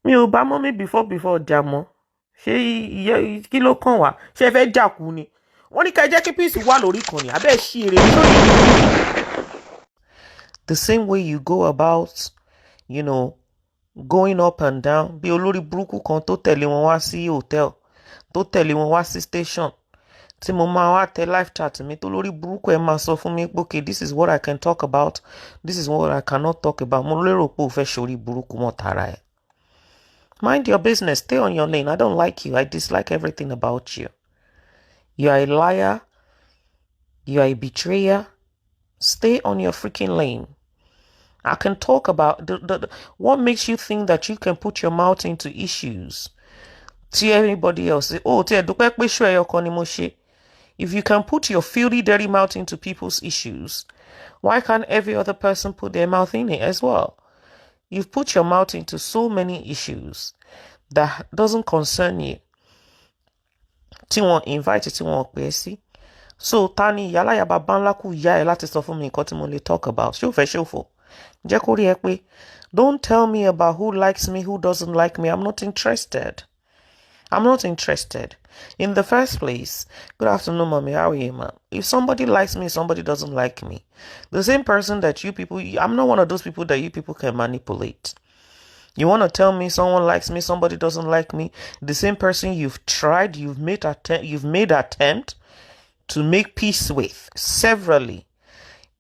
Mi ò bá mọ́ mi before jà mọ́. Ṣé kí ló kàn wá? Ṣé ẹ fẹ́ jà kú ni? Wọ́n ní ká jẹ́ kí peace wà lórí ìkànnì. Abẹ́ ṣí èrè lórí. The same way you go about, you know, going up and down. Bí olórí burúkú kan tó tẹ̀lé wọn wá sí hotel, tó tẹ̀lé wọn wá sí station. Tí mo máa wá tẹ live chat mi tó lórí burúkú ẹ máa sọ fún mi pé okay, this is what I can talk about, this is what I cannot talk about. Mo lérò pé o fẹ́ ṣorí burúkú mọ́ tara ẹ. Mind your business. Stay on your lane. I don't like you. I dislike everything about you. You are a liar. You are a betrayer. Stay on your freaking lane. I can talk about what makes you think that you can put your mouth into issues. See everybody else say, oh, if you can put your filthy, dirty mouth into people's issues, why can't every other person put their mouth in it as well? You've put your mouth into so many issues that doesn't concern you. Tí wọ́n invite tí wọ́n pè sí. So tani yálà ya bàbá ńlá kù yá ẹ láti sọ fún mi nǹkan tí mo lè talk about. Ṣé o fẹ́ ṣòfò? Jẹ́ kó rí ẹ pé don't tell me about who likes me, who doesn't like me. I'm not interested. I'm not interested. In the first place, good afternoon, mommy. How are you, ma? If somebody likes me, somebody doesn't like me. The same person that you people, I'm not one of those people that you people can manipulate. You want to tell me someone likes me, somebody doesn't like me. The same person you've tried, you've made attempt to make peace with severally.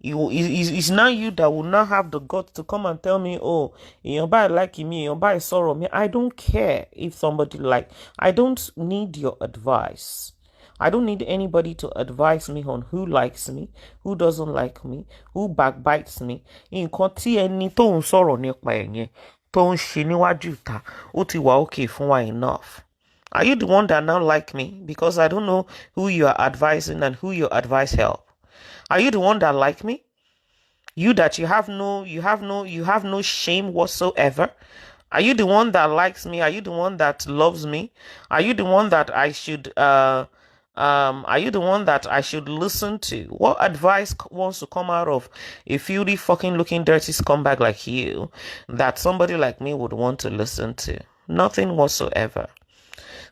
It's not you that will not have the guts to come and tell me, oh, you're liking me, you're sorrow me. I don't care if somebody I don't need your advice. I don't need anybody to advise me on who likes me, who doesn't like me, who backbites me. Nǹkan tí ẹni tó ń sọ̀rọ̀ nípa ẹ̀yẹn tó ń ṣe níwájú ìta, ó ti wà okay fún wa enough. Are you the one that now like me? Because I don't know who you are advising and who your advice help. Are you the one that like me? You that you have no shame whatsoever? Are you the one that likes me? Are you the one that loves me? Are you the one that I should listen to? What advice wants to come out of a filthy fucking looking dirty scumbag like you that somebody like me would want to listen to? Nothing whatsoever.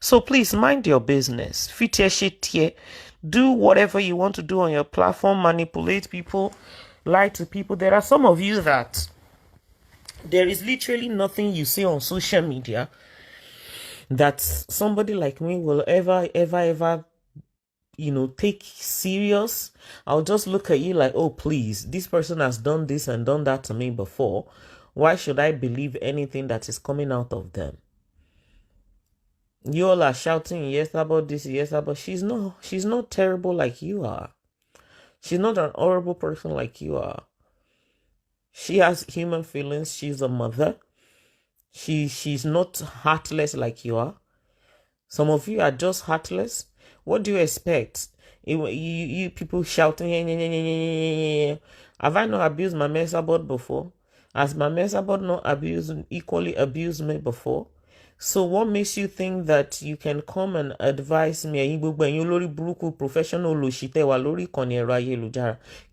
So please mind your business. Do whatever you want to do on your platform, manipulate people, lie to people. There are some of you that there is literally nothing you see on social media that somebody like me will ever, take serious. I'll just look at you like, oh, please, this person has done this and done that to me before. Why should I believe anything that is coming out of them? You all are shouting yes about this, yes about she's not terrible like you are. She's not an horrible person like you are. She has human feelings. She's a mother. She's not heartless like you are. Some of you are just heartless. What do you expect? You people shouting, have I not abused my Mesabot before? Has my Mesabot not equally abused me before? So what makes you think that you can come and advise me? Professional.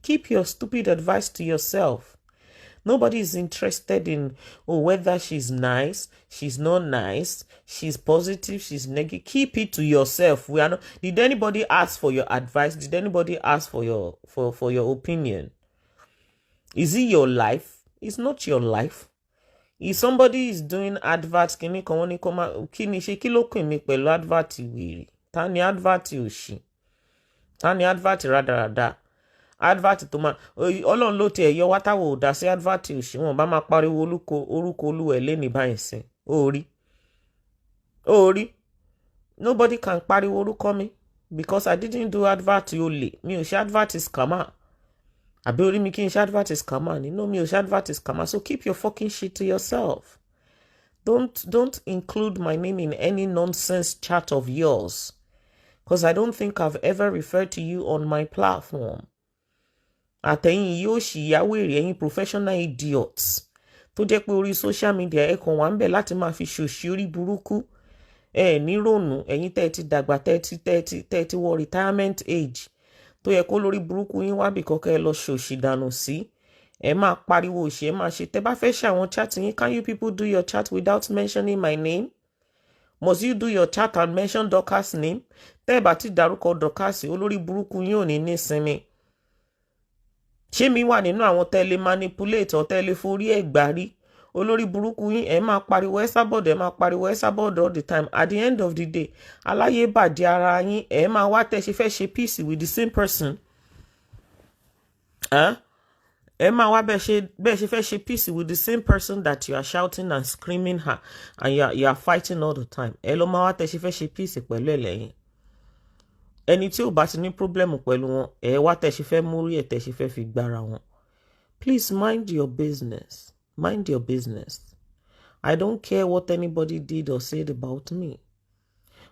Keep your stupid advice to yourself. Nobody is interested in whether she's nice, she's not nice, she's positive, she's negative. Keep it to yourself. We are not. Did anybody ask for your advice? Did anybody ask for your opinion? Is it your life? It's not your life. If somebody is doing adverts, advert Tani advert oshi. Tani advert rada. Advert to man. Ọlọ́run ló tẹ ẹ̀yọ wátàwọ̀ dá sí advert oshi. Wọ́n bá máa pariwo orúkọ Olúwa ẹ̀ lẹ́ni báyìí sìn. Ori. Nobody can pariwo orúkọ mi because I didn't do advert olè. Mi ò ṣe advert scammer. Àbí mi kí n ṣe advert scammer ni. No, mi ò ṣe advert scammer. So keep your fucking shit to yourself. Don't include my name in any nonsense chat of yours. Because I don't think I've ever referred to you on my platform. Àtẹ̀yìn yóò ṣì yáwèrè ẹ̀yin professional idiots. Tó jẹ́ pé orí social media ẹ kàn wá ń bẹ̀ láti máa fi ṣòṣì orí burúkú. Ní rònú ẹ̀yin tẹ́ ti dàgbà tẹ́ ti wọ retirement age. Tó yẹ kó lórí burúkú yín wá bí kọ́kẹ́ lọ ṣòṣì dànù sí. ẹ máa pariwo òṣì, ẹ máa ṣe. Tẹ́ bá fẹ́ ṣe àwọn chat yín, can you people do your chat without mentioning my name? Must you do your chat and mention Dorcas' name? Tẹ́ bá ti dárúkọ Dorcas, olórí burúkú yín ò ní nísinmi. Ṣé mi wà nínú àwọn tẹ́lẹ̀ manipulate or tẹ́lẹ̀ forí ẹ̀gbá rí? Olórí burúkú yín, ẹ máa pariwo Esabod, ẹ máa pariwo Esabod all the time. At the end of the day, aláyé bàjẹ́ ara yín, ẹ máa wá tẹ́ ṣe fẹ́ ṣe peace with the same person. Ẹ máa wá bẹ́ẹ̀ ṣe fẹ́ ṣe peace with the same person that you are shouting and screaming her and you are fighting all the time. Ẹ lọ máa wá tẹ́ ṣe fẹ́ ṣe peace pẹ̀lú ẹlẹ́yìn. Ẹni tí ò bá ti ní problem pẹ̀lú wọn, ẹ wá tẹ́ ṣe fẹ́ mórí ẹ̀ tẹ́ ṣe fẹ́ fi gbára wọn. Please mind your business. Mind your business. I don't care what anybody did or said about me.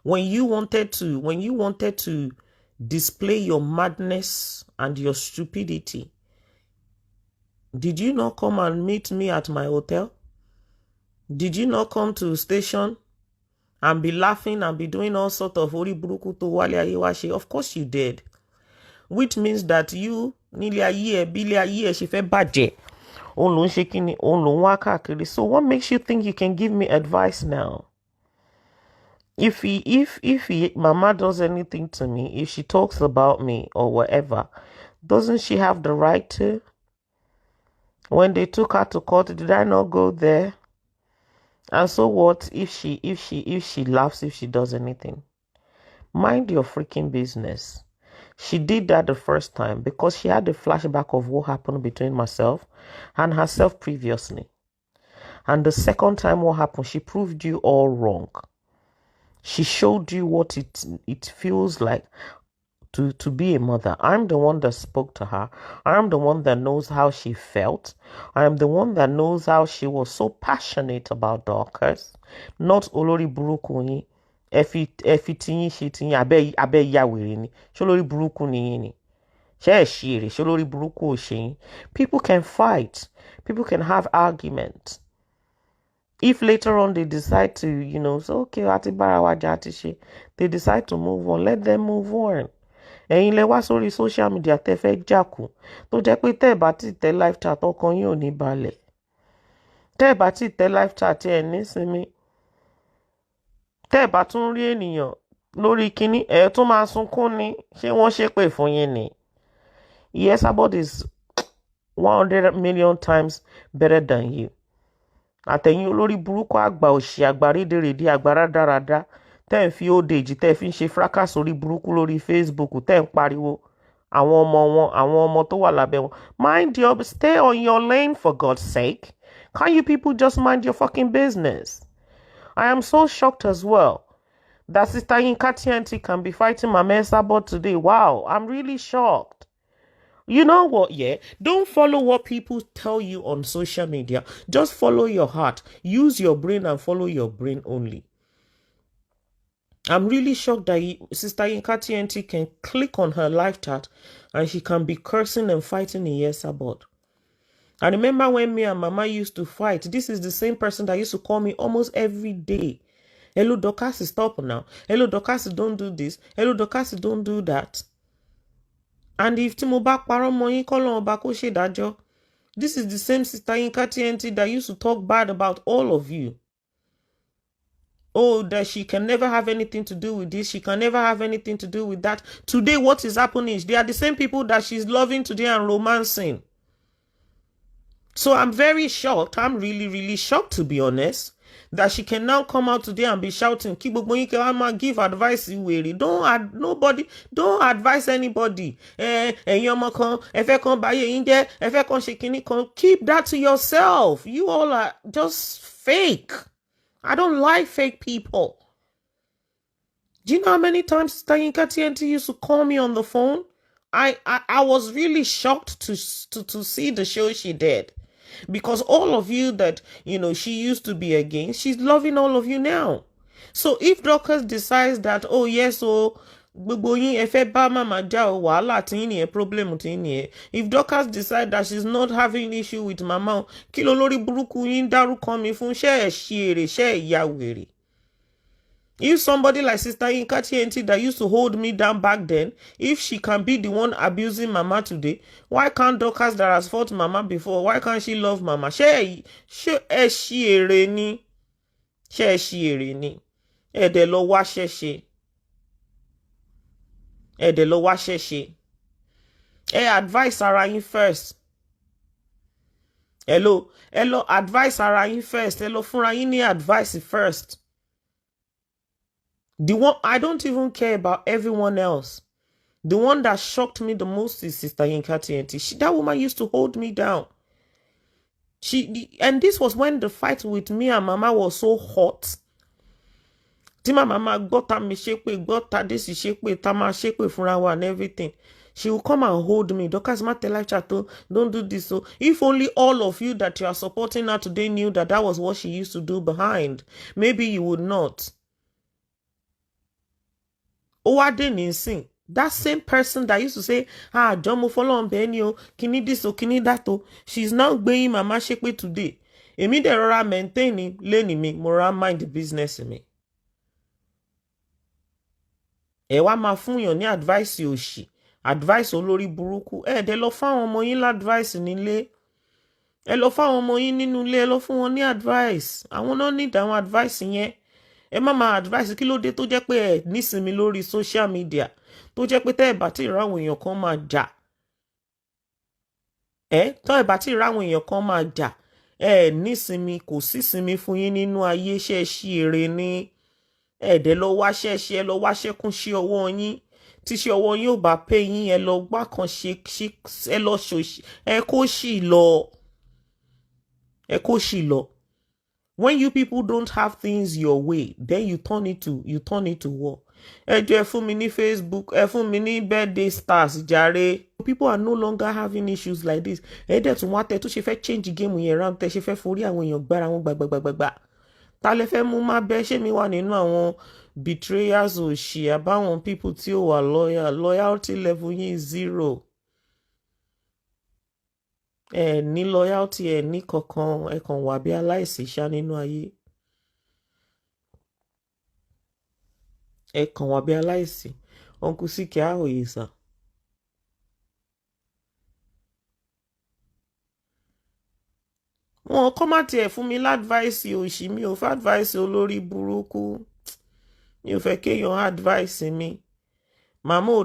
When you wanted to display your madness and your stupidity, did you not come and meet me at my hotel? Did you not come to the station and be laughing and be doing all sorts of ori buruku to wale ayewashi? Of course you did. Which means that you, nile aye, bile aye, she fe baje. So what makes you think you can give me advice now? If Mama does anything to me, if she talks about me or whatever, doesn't she have the right to? When they took her to court, did I not go there? And so what if she laughs, if she does anything? Mind your freaking business. She did that the first time because she had a flashback of what happened between myself and herself previously. And the second time what happened, she proved you all wrong. She showed you what it feels like to be a mother. I'm the one that spoke to her. I'm the one that knows how she felt. I'm the one that knows how she was so passionate about Dorcas. Not Olori Buruku ni. Efi tinyi shi tinyi abe yawere ni. Sholori Buruku ni. Sholori Buruku shi. People can fight. People can have arguments. If later on they decide to, so okay, they decide to move on, let them move on. Ẹ̀yin lẹ wá sórí social media tẹ́ fẹ́ jákù tó jẹ́ pé tẹ́ bá ti tẹ live chat ọkàn yín ò ní balẹ̀. Tẹ́ bá ti tẹ live chat ẹ ní sinmi. Tẹ́ bá tún rí ènìyàn lórí kíní ẹ tún máa sunkún ni. Ṣé wọ́n ṣépè fún yín ni? Yes, Esabod is 100 million times better than you. Àtẹ̀yìn olórí burúkú àgbà òṣì àgbà rédèrèdè àgbà rádaràda tẹ́ ń fi old age tẹ́ fi ń ṣe fracas orí burúkú lórí Facebook tẹ́ ń pariwo àwọn ọmọ tó wà lábẹ́ wọn. Mind your, stay on your lane for God's sake. Can't you people just mind your fucking business? I am so shocked as well that Sister Yinka TNT can be fighting Mama Esabod today. Wow, I'm really shocked. You know what, yeah? Don't follow what people tell you on social media. Just follow your heart. Use your brain and follow your brain only. I'm really shocked that Sister Yinka TNT can click on her live chat and she can be cursing and fighting Iya Ibadan. I remember when me and Mama used to fight. This is the same person that used to call me almost every day. Hello, Dorcas, stop now. Hello, Dorcas, don't do this. Hello, Dorcas, don't do that. And if Timoba Paramoyi Kolon Bako Shedajo, this is the same Sister Yinka TNT that used to talk bad about all of you. Oh, that she can never have anything to do with this. She can never have anything to do with that. Today, what is happening is they are the same people that she's loving today and romancing. So I'm very shocked. I'm really, really shocked, to be honest, that she can now come out today and be shouting, give advice. Don't advise anybody. Keep that to yourself. You all are just fake. I don't like fake people. Do you know how many times Sister Yinka TNT used to call me on the phone? I was really shocked to see the show she did. Because all of you that, she used to be against, she's loving all of you now. So if Dorcas decides that, oh yes, if Dorcas decides that she's not having issue with Mama, If somebody like Sister Yinka TNT that used to hold me down back then, if she can be the one abusing Mama today, why can't Dorcas that has fought Mama before, why can't she love Mama? Ṣé èrè ni? Ẹ̀dẹ̀ lọ wá ṣẹ́ṣe. Advice ara yín first. Hello, advice ara yín first. Hello, fúnra yín ní advice first. The one, I don't even care about everyone else. The one that shocked me the most is Sister Yinka TNT. That woman used to hold me down. And this was when the fight with me and Mama was so hot. Tima Mama got me ṣépè, got this ṣépè, tama ṣépè fúnra wa and everything. She will come and hold me. Dorcas ma tell live chat, don't do this. So if only all of you that you are supporting her today knew that that was what she used to do behind, maybe you would not. That same person that used to say, John mo follow Benio, kini this or kini that, she's now going Mama ṣépè today. Èmi dẹ̀ rọra maintaining lẹ́ni mi, mo rọra mind the business mi. Ẹ wá máa fún yàn ní advice òṣì, advice olórí burúkú. Dẹ̀ lọ fáwọn ọmọ yín advice nílé. Ẹ lọ fáwọn ọmọ yín nínú ilé, ẹ lọ fún wọn ní advice. Àwọn náà need àwọn advice yẹn. Ẹ má máa advice kí ló dé tó jẹ́ pé ẹ nísinmi lórí social media, tó jẹ́ pé tẹ́ ẹ bá ti ráwọn èèyàn kan máa jà. Tọ́ ẹ bá ti ráwọn èèyàn kan máa jà, ẹ nísinmi, kò sí sinmi fún yín nínú ayé, ṣe ṣí èrè ni. Dẹ̀ lọ wá ṣẹ́ṣe, ẹ lọ wá ṣẹ́kún sí ọwọ́ yín. Tí ṣe ọwọ́ yín ò bá pé yín, ẹ lọ gbá kan ṣe, ẹ lọ ṣòṣì, ẹ kó ṣì lọ. Ẹ kó ṣì lọ. When you people don't have things your way, then you turn it to war. Ẹ jọ̀ọ́ ẹ fún mi ní Facebook, ẹ fún mi ní birthday stars jàre. People are no longer having issues like this. Dẹ̀ tún wá tẹ tó ṣe fẹ́ change game yẹn round, tẹ ṣe fẹ́ forí àwọn èèyàn gbára wọn gbàgbàgbàgbà. Ta lẹ fẹ́ mú má bẹ́, ṣé mi wà nínú àwọn betrayers òṣì àbáwọn people tí ó wà loyalty level yín 0. Ní loyalty ní kankan, ẹ kàn wà bí aláìsí ṣá nínú ayé. Ẹ kàn wà bí aláìsí. Uncle Sike àwòye sà. Wọn kọ́ má tiẹ̀ fún mi ládvice òṣì, mi ò fẹ́ advice olórí burúkú. Mi ò fẹ́ kéèyàn advice mi. Màmá ò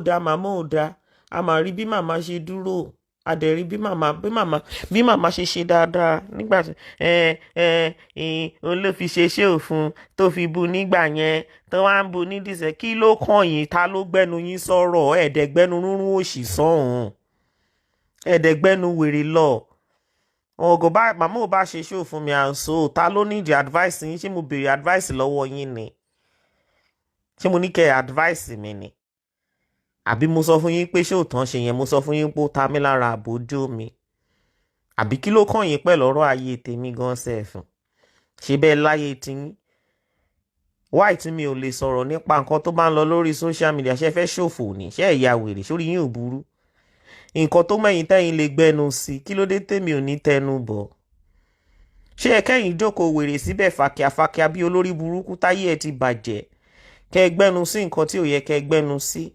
dá, a máa rí bí màmá ṣe dúró. A dẹ̀ rí bí màmá ṣe dáadáa nígbà tí òun ló fi ṣe òfun tó fi bu nígbà yẹn tó wá ń bu ní dìsẹ́. Kí ló kàn yín? Ta ló gbẹ́nu yín sọ̀rọ̀? Ẹ̀ẹ́dẹ̀gbẹ́nu rúnrún òṣì sọ̀hún. Ẹ̀ẹ́dẹ̀gbẹ́nu wèrè lọ. Màmá ò bá ṣe ṣó fún mi àǹso. Ta ló need advice yín? Ṣé mo béèrè advice lọ́wọ́ yín ni? Ṣé mo ní kẹ́ advice mi ni? Àbí mo sọ fún yín pé ṣé òtán ṣe yẹn, mo sọ fún yín pé ó ta mí lára àbójú mi? Àbí kí ló kàn yín pẹ̀lú ọ̀rọ̀ ayé tèmi gan sẹ́ẹ̀fún? Ṣé bẹ́ẹ̀ láyé tiyín? Why tí mi ò lè sọ̀rọ̀ nípa nǹkan tó bá ń lọ lórí social media? Ṣé fẹ́ ṣòfò ni? Ṣé ẹ̀yà wèrè? Sórí yín ò burú? Nǹkan tó mẹ́yìn tẹ́yìn lè gbẹnu sí, kí ló dé tèmi ò ní tẹnu bọ̀? Ṣé ẹ kẹ́yìn jókòó wèrè síbẹ̀ fàkíàfàkíà bí olórí burúkú táyé ẹ ti bàjẹ́? Kẹ́ gbẹ́nu sí nǹkan tí ò yẹ kẹ́ gbẹ́nu sí.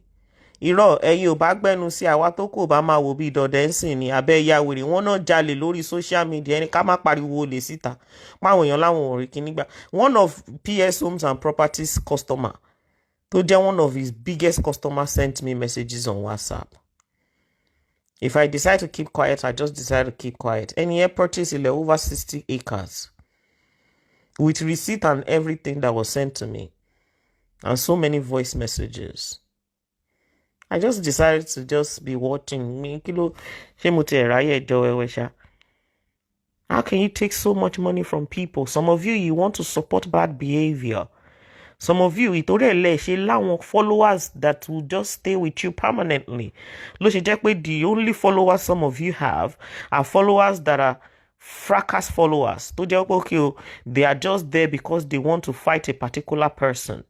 Irọ́, ẹ̀yin ò bá gbẹ́nu sí, àwa tó kò bá máa wò bí dọ̀dẹ̀ ń sìn ní abẹ́ ìyá wèrè. Wọ́n náà jalè lórí social media, ẹni ká má pariwo olè síta. Páwọn èèyàn láwọn ò rí kíní gbà. One of PS Homes and Properties customer tó jẹ́ one of his biggest customers sent me messages on WhatsApp. If I decide to keep quiet, I just decide to keep quiet. Ẹni yẹn purchase ilẹ̀ over 60 acres with receipt and everything that was sent to me, and so many voice messages. I just decided to just be watching. How can you take so much money from people? Some of you want to support bad behavior. Some of you, followers that will just stay with you permanently. The only followers some of you have are followers that are fracas followers. They are just there because they want to fight a particular person.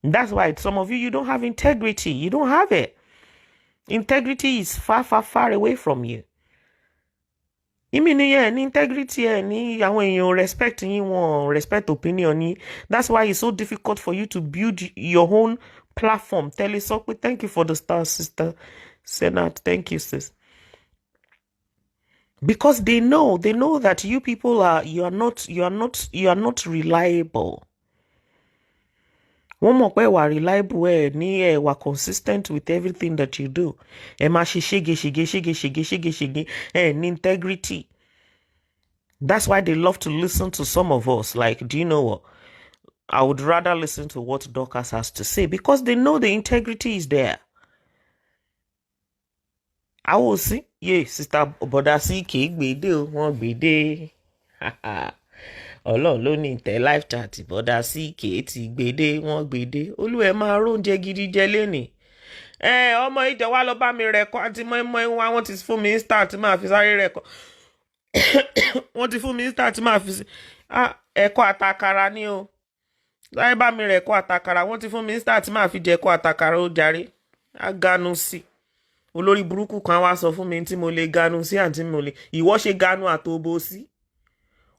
That's why some of you don't have integrity. You don't have it. Integrity is far, far, far away from you. ìmí ni ẹ ní integrity ẹ ní àwọn èèyàn respect yín, wọn respect opinion yín. That's why it's so difficult for you to build your own platform. Tẹ́lẹ̀ sọ pé thank you for the star, sister Senat, thank you sis. Because they know that you people you are not reliable. Wọ́n mọ̀ pé ẹ wà reliable, ẹ ní ẹ wà consistent with everything that you do. Ẹ máa ṣe ṣége, ẹ ní integrity. That's why they love to listen to some of us. Like, do you know what? I would rather listen to what Dorcas has to say because they know the integrity is there. I will see. Yeah, sister Bodasi kì í gbèdé o, wọ́n gbèdé. Ọlọ́run ló ní tẹ live chat Bodasi kì í ti gbèdé, wọ́n gbèdé. Olúwa máa róúnjẹ gidi jẹ lénìí. Ọmọ ìjọ wa lọ bá mi rẹ̀kọ́ àti mọ́ẹ́mọ́ẹ́ wá, wọ́n ti fún mi Insta tí máa fi sáré rẹ̀kọ́. Wọ́n ti fún mi Insta tí máa fi ẹ̀kọ́ àtàkàrà ni o. Láyé bá mi rẹ̀kọ́ àtàkàrà, wọ́n ti fún mi Insta tí máa fi jẹ ẹ̀kọ́ àtàkàrà ó jàre. Á ganu sí. Olórí burúkú kan wá sọ fún mi tí mo lè ganu sí àti mo lè. Ìwọ ṣe ganu àtòbò sí.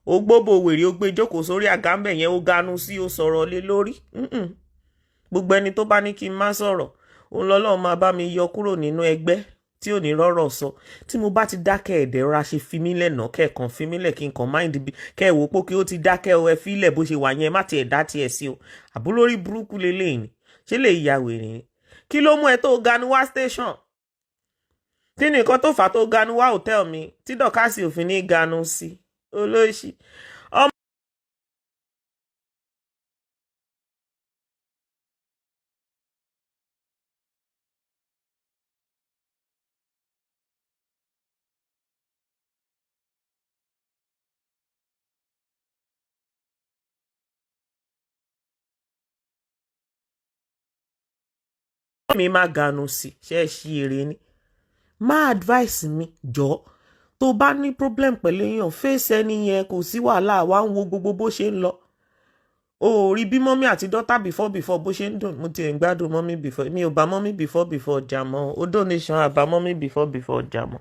Ó gbóbo wèrè, ó gbé jókòó sórí àgámbẹ̀ yẹn, ó ganu sí, ó sọ̀rọ̀ lé lórí. Gbogbo ẹni tó bá ní kí n má sọ̀rọ̀, òun lọ́lọ́run máa bá mi yọ kúrò nínú ẹgbẹ́ tí ò ní rọ́rọ̀ sọ. Tí mo bá ti dákẹ́ ẹ̀dẹ̀ ra ṣe fi mí lẹ́nà kẹ́ẹ̀kan fi mí lẹ̀ kí n kàn mind bí kẹ́ ẹ̀ wò pé kí ó ti dákẹ́ ẹ fi ilẹ̀ bó ṣe wà yẹn má ti ẹ̀ dá tiẹ̀ sí o. Àbúlórí burúkú lélẹ́yìn ni. Ṣé lè ya wèrè ni? Kí ló mú ẹ tó ganu wá station? Kí ni nǹkan tó fà tó ganu wá hotel mi tí Dọ̀kásì òfin ní ganu sí? Olóṣì. Mi má ganu sí, ṣe ṣí èrè ni. Má advice mi jọ. Tó bá ní problem pẹ̀lú èèyàn, face ẹni yẹn, kò sí wàhálà, wá ń wo gbogbo bó ṣe ń lọ. O rí bí mọ́mí àti dọ́tà before bó ṣe ń dùn. Mo ti ń gbádùn mọ́mí before. Mi ò bá mọ́mí before jà mọ́. O donation àbá mọ́mí before jà mọ́.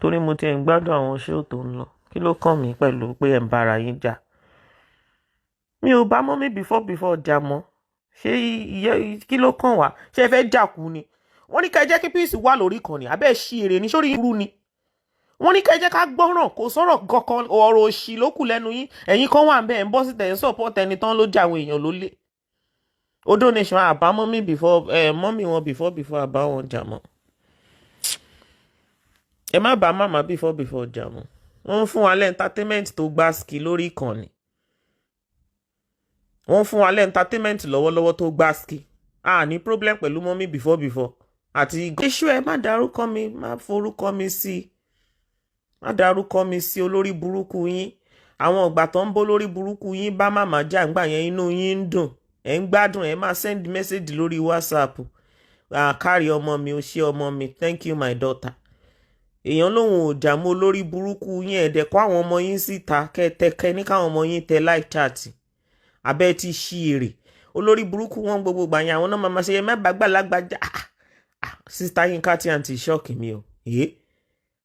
Torí mo ti ń gbádùn àwọn show tó ń lọ. Kí ló kàn mí pẹ̀lú pé ẹ̀ ń bára yín jà? Mi ò bá mọ́mí before jà mọ́. Ṣé kí ló kàn wá? Ṣé ẹ fẹ́ jà kú ni? Wọ́n ní ká jẹ́ kí peace wà lórí ìkànnì. Abẹ́ ṣí èrè ní sórí irú ni. Wọ́n ní ká jẹ́ ká gbọ́ràn, kò sọ̀rọ̀ kankan, ọ̀rọ̀ òṣì ló kù lẹ́nu yín. Ẹ̀yin kan wà ń bẹ̀ ń bọ́ sí tẹ̀ ń support ẹni tán ló jà àwọn èèyàn lólè. O donation àbá mọ́mí mọ́mí wọn before àbá wọn jà mọ́. Ẹ má bá màmá before jà mọ́. Wọ́n ń fún wa lẹ́ entertainment tó gbá ski lórí ìkànnì. Wọ́n fún wa lẹ́ entertainment lọ́wọ́lọ́wọ́ tó gbá ski. Ní problem pẹ̀lú mọ́mí before àti iṣu ẹ má dárúkọ mi, má forúkọ mi sí. Má dárúkọ mi sí olórí burúkú yín. Àwọn ìgbà tó ń bó lórí burúkú yín bá màmá jà ńgbà yẹn inú yín ń dùn. Ẹ ń gbádùn, ẹ máa send message lórí WhatsApp. Kárí ọmọ mi, ó ṣe ọmọ mi, thank you my daughter. Èèyàn lòun ò jà mọ́ olórí burúkú yín, ẹ̀dẹ̀ kó àwọn ọmọ yín síta kẹ́ ní káwọn ọmọ yín tẹ live chat. Abẹ́ ti ṣí èrè. Olórí burúkú wọn gbogbo gbà yẹn àwọn náà máa ṣe má bá gbàlagbà jà. Sister Yinka tí àǹtí ṣọ́ọ̀kì mi o.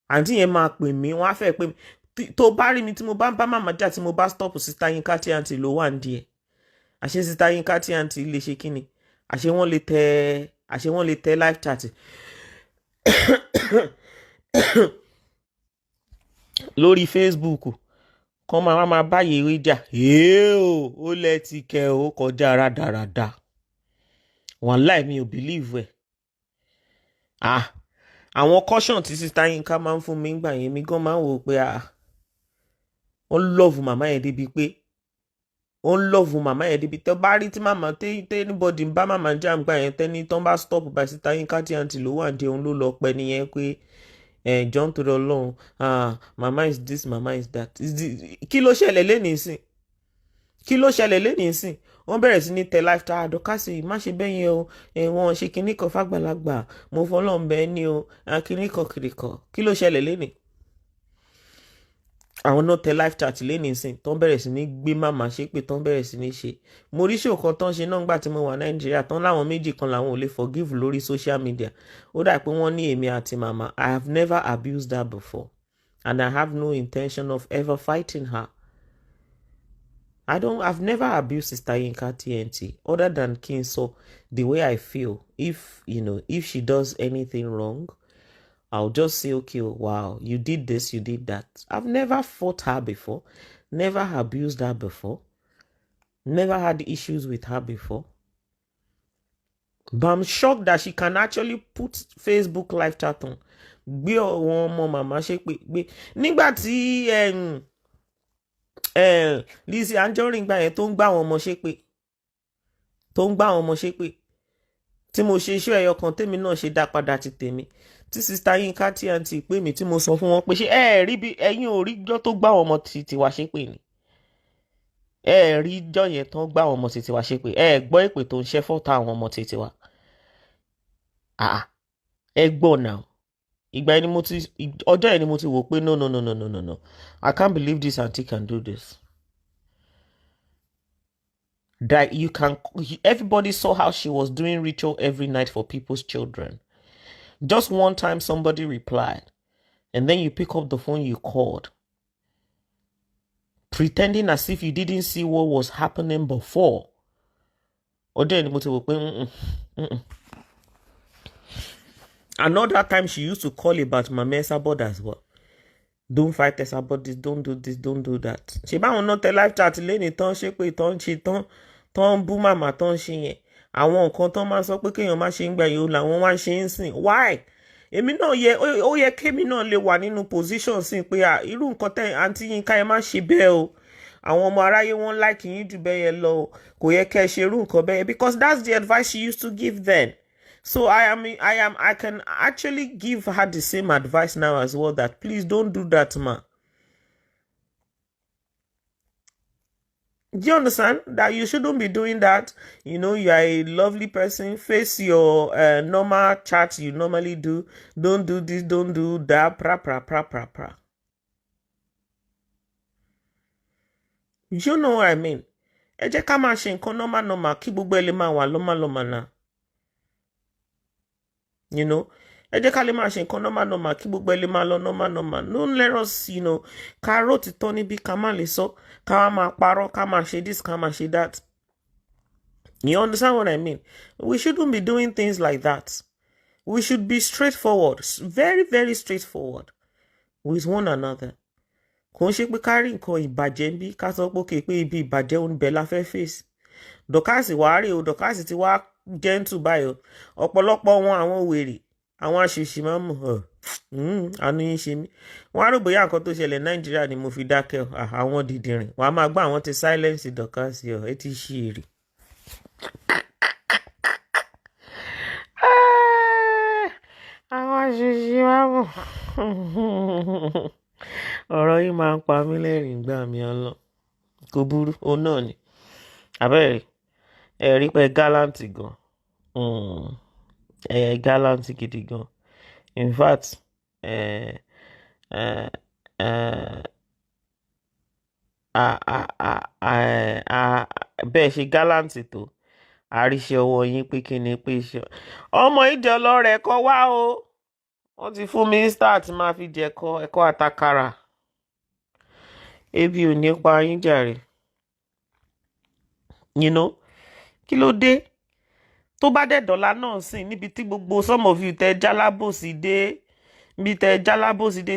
Àǹtí yẹn máa pè mí, wọ́n á fẹ́ pè mí. Tó bá rí mi tí mo bá ń bá màmá jà tí mo bá stop Sister Yinka tí àǹtí ló wà nídìí ẹ̀. Àṣé Sister Yinka tí àǹtí lè ṣe kíni? Àṣé wọ́n lè tẹ live chat. Lórí Facebook kan máa báyìí rí jà. Ó lẹ́tí kẹ́ ó kọjá rádaràda. Wàláhì mi ò believe ẹ̀. Àwọn caution tí Sister Yinka máa ń fún mi gbà yẹn mi gan máa ń wò pé wọ́n love màmá yẹn débi pé tẹ́ bá rí tí màmá tẹ́ anybody ń bá màmá jà gbà yẹn tẹ́ni tán bá stop by Sister Yinka tí àǹtí ló wà ní òun ló lọ pẹ́ nìyẹn pé John tó lọ lọ́hùn mama is this mama is that. Kí ló ṣẹlẹ̀ lẹ́nìí sìn? Wọ́n bẹ̀rẹ̀ sí ní tẹ live chat Dọ̀kásì má ṣe bẹ́yẹn o. Wọ́n ṣe kinní kan fàgbàlagbà, mo fọlọ́n bẹ́ẹ̀ ni o. Kinní kan kìrìkan. Kí ló ṣẹlẹ̀ lẹ́nìí? Àwọn náà tẹ live chat lẹ́nìí sìn tán bẹ̀rẹ̀ sí ní gbé màmá ṣépè tán bẹ̀rẹ̀ sí ní ṣe. Mo rí show kan tán ṣe náà nígbà tí mo wà Nàìjíríà tán láwọn méjì kan làwọn ò lè forgive lórí social media. Ó dà pé wọ́n ní èmi àti màmá. I have never abused that before. And I have no intention of ever fighting her. I've never abused Sister Yinka TNT other than King. So the way I feel, if she does anything wrong, I'll just say, okay, wow, you did this, you did that. I've never fought her before, never abused her before, never had issues with her before. But I'm shocked that she can actually put Facebook live chat on. Gbé àwọn ọmọ màmá ṣe pé gbé nígbà tí Lizzy Anjorin gbà yẹn tó ń gbà àwọn ọmọ ṣe pé tí mo ṣe iṣẹ́ ẹyọ kan tèmi náà ṣe dá padà ti tèmi tí Sister Yinka TNT pè mí tí mo sọ fún wọn pé ṣé ẹ rí bí ẹ̀yin ò rí jọ́ tó gbà àwọn ọmọ tiwa ṣe pé ni ẹ rí jọ́ yẹn tán gbà àwọn ọmọ tiwa ṣe pé ẹ gbọ́ èpè tó ń ṣẹ́ fọ́ta àwọn ọmọ tiwa ẹ gbọ́ náà ìgbà ẹni ọjọ́ ẹni mo ti wò pé no I can't believe this auntie can do this. That everybody saw how she was doing ritual every night for people's children. Just one time somebody replied, and then you pick up the phone, you called, pretending as if you didn't see what was happening before. Another time she used to call about Mama Esabod as well. Don't fight Esabod this, don't do this, don't do that. She ba won not tell live chat leni ton ṣe pé ton ṣe ton bú mama ton ṣe yẹn. Àwọn nǹkan ton máa sọ pé kéèyàn má ṣe ngba yo làwọn wá ṣe ń sìn. Why? Èmi náà ó yẹ kémi náà lè wà nínú position sìn pé irú nǹkan tẹ́ Aunty Yinka ẹ má ṣe bẹ́ẹ̀ o. Àwọn ọmọ aráyé wọ́n like yín jù bẹ́ẹ̀ yẹn lọ. Kò yẹ kẹ́ ṣe irú nǹkan bẹ́ẹ̀ because that's the advice she used to give then. So I can actually give her the same advice now as well, that please don't do that, ma. Do you understand that you shouldn't be doing that? You are a lovely person. Face your normal chat you normally do. Don't do this, don't do that. Pra. You know what I mean? Ẹ jẹ́ ká máa ṣe nǹkan normal kí gbogbo ẹ lè máa wà lọ́mà náà. Ẹ jẹ́ ká lè máa ṣe nǹkan normal kí gbogbo ẹ lè máa lọ normal. Don't let us, ká rò títọ́ níbi ká má lè sọ, ká máa parọ́, ká máa ṣe this, ká máa ṣe that. You understand what I mean? We shouldn't be doing things like that. We should be straightforward, very, very straightforward with one another. Kò ń ṣe pé ká rí nǹkan ìbàjẹ́ ń bí ká sọ pé ibi ìbàjẹ́ òun bẹ̀ la fẹ́ fèsì. Dọ̀kásì wàá rí o, Dọ̀kásì ti wá gentle báyọ̀. Ọ̀pọ̀lọpọ̀ wọn àwọn wèrè, àwọn aṣèṣì máa ń mọ̀ àánú yín ṣe mí. Wọ́n á rò bóyá nǹkan tó ṣẹlẹ̀ Nàìjíríà ni mo fi dákẹ́ àwọn dìdìrìn. Wàá máa gbọ́ àwọn ti silence Dọ̀kásì ẹ ti ṣí èrè. Àwọn aṣèṣì máa ń mọ̀. Ọ̀rọ̀ yìí máa ń pa mí lẹ́rìn gbà mí ọlọ́. Kò burú, òun náà ni. Àbẹ́rẹ́ rí pé gallant gan. Gallant gidi gan. In fact, bẹ́ẹ̀ ṣe gallant tó àríṣẹ́ ọwọ́ yín pé kí ni pé ṣe ọmọ ìdí ọlọ́rẹ̀ kọ́ wá o. Wọ́n ti fún mi start máa fi jẹ ẹ̀kọ́ àtàkàrà. Ebi ò ní pa yín jàre. Kí ló dé? Tó bá dẹ̀ dọ̀la náà sìn níbi tí gbogbo some of you tẹ jálábòsí dé.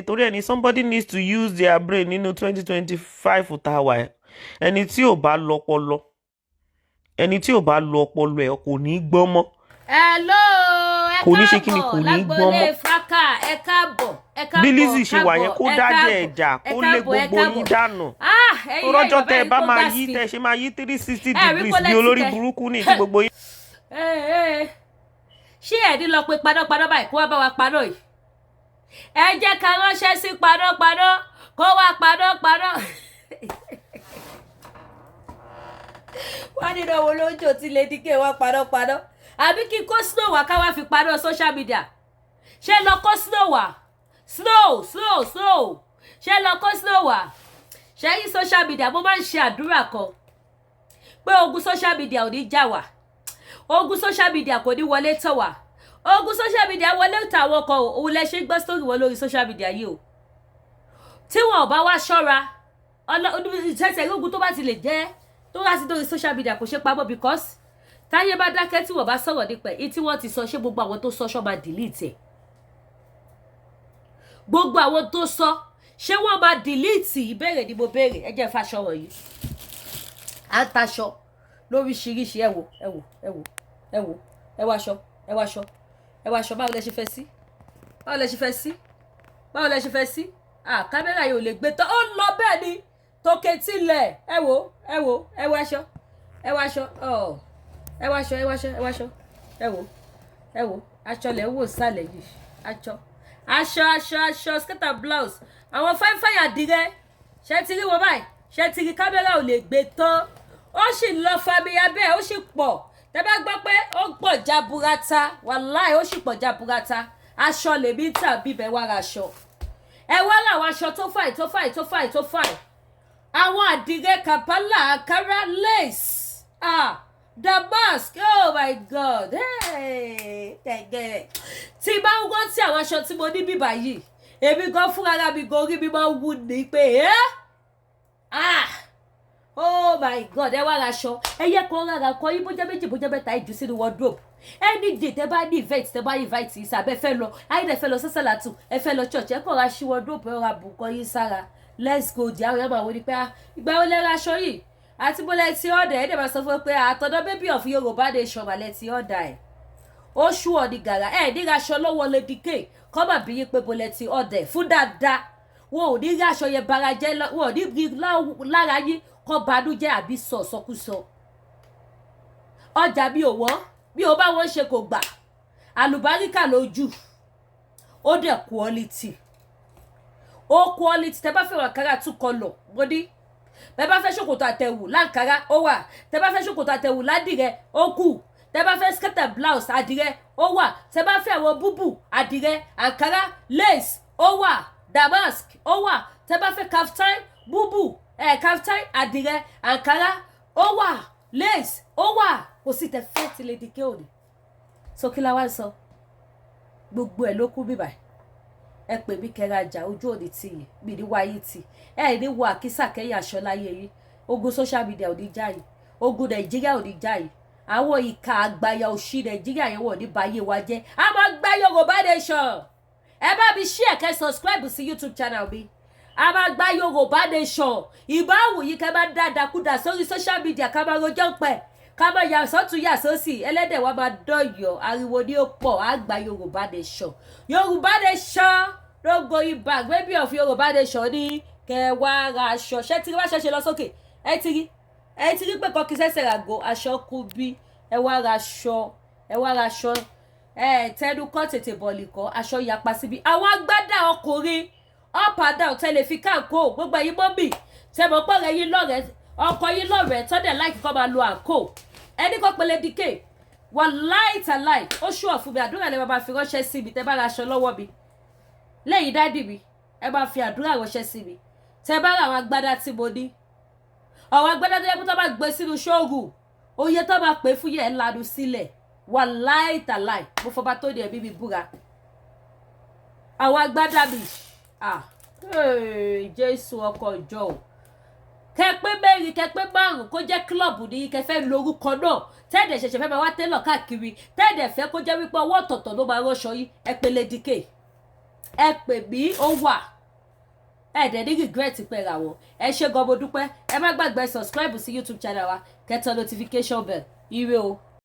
Torí ẹni somebody needs to use their brain nínú 2025 òtàwà. Ẹni tí ò bá lọ ọpọlọ ẹ̀ kò ní gbọ́n mọ́. Hello, kò ní ṣe kí ni kò ní gbọ́n mọ́. Ẹ káàbọ̀. Bí Lizzy ṣe wà yẹn kó dájẹ́ ẹ̀jà kó lé gbogbo yín dànù. Tó rọ́jọ́ tẹ́ ẹ bá máa yí tẹ́ ẹ ṣe máa yí 360 degrees bí olórí burúkú ní ti gbogbo yín. Ṣé ẹ̀dín lọ pé padọ́padọ́ báyìí kó wá bá wa padọ́ yìí? Ẹ jẹ́ ká ránṣẹ́ sí padọ́padọ́ kó wá padọ́. Wọ́n ní ìdánwò lójó tí Lady K wá padọ́. Àbí kí kó snow wá ká wá fi padọ́ social media. Ṣé lọ kó snow wá? Snow. Ṣé lọ kó snow wá? Ṣé yí social media mo máa ń ṣe àdúrà kan pé ogun social media ò ní jà wá. Ogun social media kò ní wọlé tọ̀ wá. Ogun social media wọlé tọ̀ àwọn kan òun lẹ ṣe gbọ́ story wọn lórí social media yìí o. tí wọn ò bá wá ṣọ́ra ìṣẹ̀ṣẹ̀ ogun tó bá ti lè jẹ́ tó wá sí lórí social media kò ṣe pamọ́ because táyé bá dákẹ́ tí wọ́n bá sọ̀rọ̀ nípa ẹ̀ tí wọ́n ti sọ ṣé gbogbo àwọn tó sọ ṣọ́ máa delete ẹ̀ gbogbo àwọn tó sọ ṣé wọ́n máa delete ìbéèrè ni mo béèrè ẹ jẹ́ fàṣọ wọ̀nyí à ń taṣọ lóríṣiríṣi ẹ wò ẹ wá aṣọ báwo lẹ ṣe fẹ́ sí kámẹ́rà yìí ò lè gbé tán ó lọ bẹ́ẹ̀ ni tókè tilẹ̀ ẹ wò aṣọ aṣọ lẹ wò sálẹ̀ yìí aṣọ skirt and blouse àwọn fáìfáì àdìrẹ ṣe ti rí wọn báyìí ṣe ti rí kámẹ́rà ò lè gbé tán ó sì lọ fàmìyà bẹ́ẹ̀ ó sì pọ̀ tẹ́ bá gbọ́ pé ó pọ̀ jaburata wàláì ó sì pọ̀ jaburata aṣọ lèmi tà bíbẹ̀ wá ra aṣọ ẹ wá làwọn aṣọ tó fàì àwọn àdìrẹ kàpálà àkàrà lace damask oh my god tí bá ń gbọ́ tí àwọn aṣọ tí mo ní bíbà yìí èmi gan fúnra mi gan orí mi máa ń wú ní pé oh my god ẹ wá ra aṣọ ẹyẹ kan rárá kọ yín bójá méjì bójá mẹ́ta ìjù sínú wardrobe any day tẹ bá ní event tẹ bá invite yìí sábẹ fẹ́ lọ ayé fẹ́ lọ sẹsẹlátù ẹ fẹ́ lọ church ẹ kàn ra ṣí wardrobe ẹ ra bùkọ yín sára let's go di àwọn ẹmọ àwọn ní pé ìgbà wo lẹ ra aṣọ yìí àti bó lẹ ti ọ̀dà ẹ̀ dẹ̀ máa sọ fún pé àtọ̀dọ̀ baby of Yorùbá nation mà lẹ ti ọ̀dà ẹ̀ ó ṣú ọ ní gàrà ẹ̀ ní aṣọ lọ́wọ́ Lady K kọ́ mà bí yín pé bó lẹ ti ọ̀dà ẹ̀ fún dáadáa wọn ò ní rí aṣọ yẹn bara jẹ́ wọn ò ní rí lára yín kọ́ banújẹ́ àbí sọ̀sọ́kúsọ ọjà bí ò wọ́n bí o bá wọn ṣe kò gbà àlùbáríkà lójú ó dẹ̀ quality tẹ bá fẹ́ wà kára tún kọlọ̀ bọ́dí tẹ bá fẹ́ ṣòkòtò àtẹ̀wù láǹkárá ó wà tẹ bá fẹ́ ṣòkòtò àtẹ̀wù ládìrẹ ó kù tẹ bá fẹ́ skirt and blouse àdìrẹ ó wà tẹ bá fẹ́ àwọn búbù àdìrẹ àǹkárá lace ó wà damask ó wà tẹ bá fẹ́ kaftan búbù kaftan àdìrẹ àǹkárá ó wà lace ó wà kò sí tẹ fẹ́ ti Lady K òní so kí la wá sọ gbogbo ẹ̀ ló kú bíbà ẹ pè mí kẹra àjà ojú òní tì yìí mi ní wáyé tì ẹ ní wo àkísà kẹyìn aṣọ láyé yìí ogun social media ò ní já yìí ogun Nàìjíríà ò ní já yìí àwọn ìka àgbáyà òṣì Nàìjíríà yẹn wọ̀ ní báyé wa jẹ́ a máa gbá Yorùbá nation ẹ bá mi share kẹ́ subscribe sí YouTube channel mi a máa gbá Yorùbá nation ìbáwò yìí kẹ́ máa dáadáa kúdà sórí social media ká máa rojọ́ pẹ̀ ká máa yà sọ́tún yà sósì ẹlẹ́dẹ̀ wa máa dọ̀yọ̀ ariwo ní ó pọ̀ á gba Yorùbá nation no going back baby of Yorùbá nation ní kẹwàá ra aṣọ ṣé tí wá ṣẹṣẹ lọ sókè ẹ ti rí pé kọkí sẹsẹ ràgó aṣọ kú bí ẹ wá ra aṣọ tẹnu kọ tètè bọ̀lì kọ aṣọ yapa síbi àwọn agbádá ọkùnrin up and down tẹlifíkà kó gbogbo ẹ̀yin mọ́mì tẹmọ̀ pọ̀ rẹ̀ yín lọ́rẹ̀ẹ́ ọkọ yín lọ́rẹ̀ẹ́ tọ́dẹ̀ láìkí kọ́ máa lo àǹkó ẹni kọ́ pẹ̀lẹ́ dike wọ́n láì ó ṣùọ̀ fún mi àdúrà lè máa fi ránṣẹ́ sí mi tẹ́ bá ra aṣọ lọ́wọ́ mi lẹ́yìn dádì mi ẹ máa fi àdúrà ránṣẹ́ sí mi tẹ́ bá ra àwọn agbádá tí mo ní àwọn agbádá tó yẹ kó tó bá gbé sínú ṣóògùn oye tó máa pè fún yẹn lanu sílẹ̀ wọ́n láì mo fọba tó ní ẹ̀mí mi búra àwọn agbádá mi Jésù ọkọ̀ ìjọ o kẹpẹ mẹ́rin kẹpẹ márùn kó jẹ́ kílọ̀bù ní kẹfẹ́ lórúkọ náà tẹ́ẹ̀dẹ̀ ṣẹ̀ṣẹ̀ fẹ́ máa wá tẹ́lọ̀ káàkiri tẹ́ẹ̀dẹ̀ fẹ́ kó jẹ́ wípé ọwọ́ ọ̀tọ̀ọ̀tọ̀ ló máa ránṣọ yìí ẹ pè Lady K ẹ pè mí ó wà ẹ̀ẹ́dẹ̀ ní regret pẹ̀ ra wọn ẹ ṣé gan mo dúpẹ́ ẹ má gbàgbé subscribe sí YouTube channel wa kẹtọ notification bell ire o.